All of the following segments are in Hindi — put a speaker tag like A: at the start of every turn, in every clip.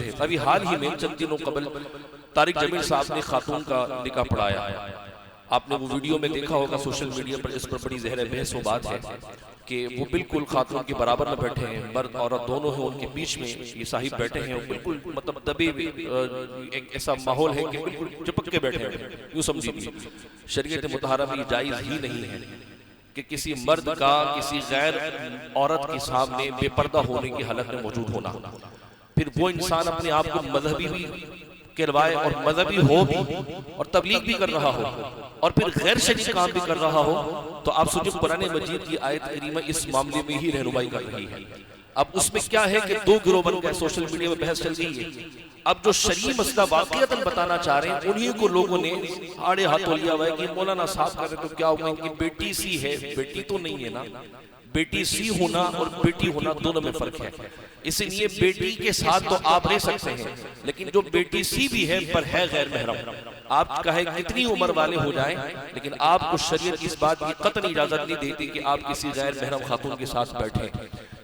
A: से। अभी हाल ही में चंद दिनों कबल तारिक जमील साहब ने खातून का निकाह पढ़ाया। आपने वो वीडियो में देखा होगा सोशल मीडिया पर, इस पर बड़ी जहर बहस व बात है कि वो बिल्कुल खातून के बराबर में बैठे हैं, मर्द औरत दोनों हैं, उनके बीच में ये साहिब बैठे हैं, बिल्कुल मतलब दबे एक ऐसा माहौल है कि बिल्कुल चिपक के बैठे हैं। यूँ समझिए शरीयत मुतहरा में जायज़ ही नहीं है कि किसी मर्द का किसी गैर औरत के सामने बेपर्दा होने की हालत में मौजूद होना। फिर वो इंसान अपने आप को मजहबी भी कहलवाए और मजहबी हो भी और तबलीग भी कर रहा हो और फिर गैर शरीय काम भी कर रहा हो, तो आप सोचिए कुरान मजीद की आयत करीमा इस मामले में ही रहनुमाई कर रही है। अब उसमें क्या है कि दो गिरोह बन गए, सोशल मीडिया में बहस चल रही है। अब जो शरीय मसला वाक़ियतन बताना चाह रहे हैं उन्हीं को लोगों ने आड़े हाथों लिया हुआ है कि मौलाना साहब कर रहे तो क्या हुआ, इनकी बेटी सी है। बेटी तो नहीं है ना, बेटी सी होना और बेटी होना दोनों में फर्क है। इसलिए बेटी के साथ तो आप रह सकते हैं, लेकिन जो बेटी सी भी है पर है गैर महरम, आप कहे कितनी उम्र वाले हो जाएं, लेकिन आपको शरीयत इस बात की कतई इजाजत नहीं देती कि आप किसी गैर महरम खातून के साथ बैठे,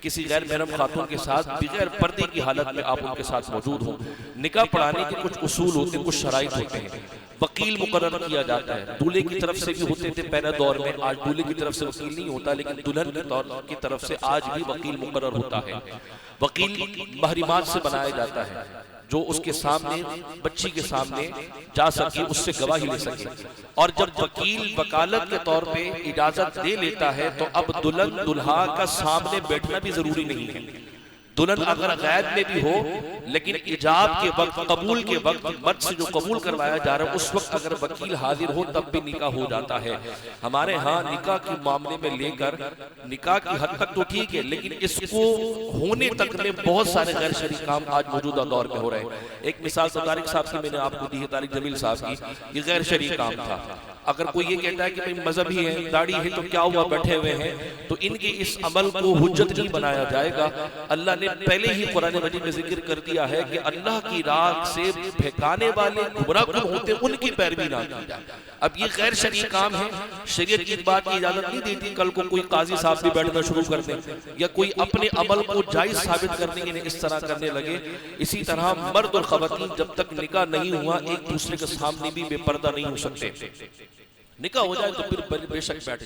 A: किसी गैर महरम खातून के साथ बगैर पर्दे की हालत में आप उनके साथ मौजूद हो। निकाह पढ़ाने के कुछ उसूल होते हैं, कुछ शराइत होते हैं। वकील मुकर्रर किया जाता है, दूल्हे की तरफ से भी होते थे पहले दौर में, आज दूल्हे की तरफ से वकील नहीं होता, लेकिन दुल्हन की तरफ से आज भी वकील मुकर्रर होता है। वकील महरिमात से बनाया जाता है जो उसके सामने बच्ची के सामने जा सके, उससे गवाही ले सके। और जब वकील वकालत के तौर पे इजाजत दे लेता है तो अब दुल्हन दुल्हा का सामने बैठना भी जरूरी नहीं है। दुल्हन अगर गैब में भी हो, लेकिन इजाब के वक्त, कबूल के वक्त मर्द से जो कबूल करवाया जा रहा है उस वक्त अगर वकील हाजिर हो तब भी निकाह हो जाता है। हमारे यहाँ निकाह के मामले में लेकर निकाह की हद तक तो ठीक है, लेकिन इसको होने तक में बहुत सारे गैर शरई काम आज मौजूदा दौर में हो रहे हैं। एक मिसाल तो तारिक साहब की मैंने आपको दी है, तारिक जमील साहब की, ये गैर शरई काम था। अगर कोई ये कहता है कि भाई मजहबी है, दाढ़ी है तो क्या हुआ, बैठे हुए हैं, तो इनके इस अमल को हुज्जत नहीं बनाया जाएगा। अल्लाह ने पहले ही कुरान मजीद में जिक्र कर दिया है कि अल्लाह की राह से भटकाने वाले गुमराह होते उनकी पैरवी ना की जाए। अब ये गैर शरई काम है, शरीयत की बात की इजाजत नहीं देती कल को कोई काजी साहब भी बैठना शुरू कर दे या कोई अपने अमल को जायज साबित करने के लिए इस तरह करने लगे। इसी तरह मर्द और खवातीन जब तक निकाह नहीं हुआ एक दूसरे के सामने भी बेपर्दा नहीं हो सकते। निकाह हो जाए तो फिर बेशक बैठ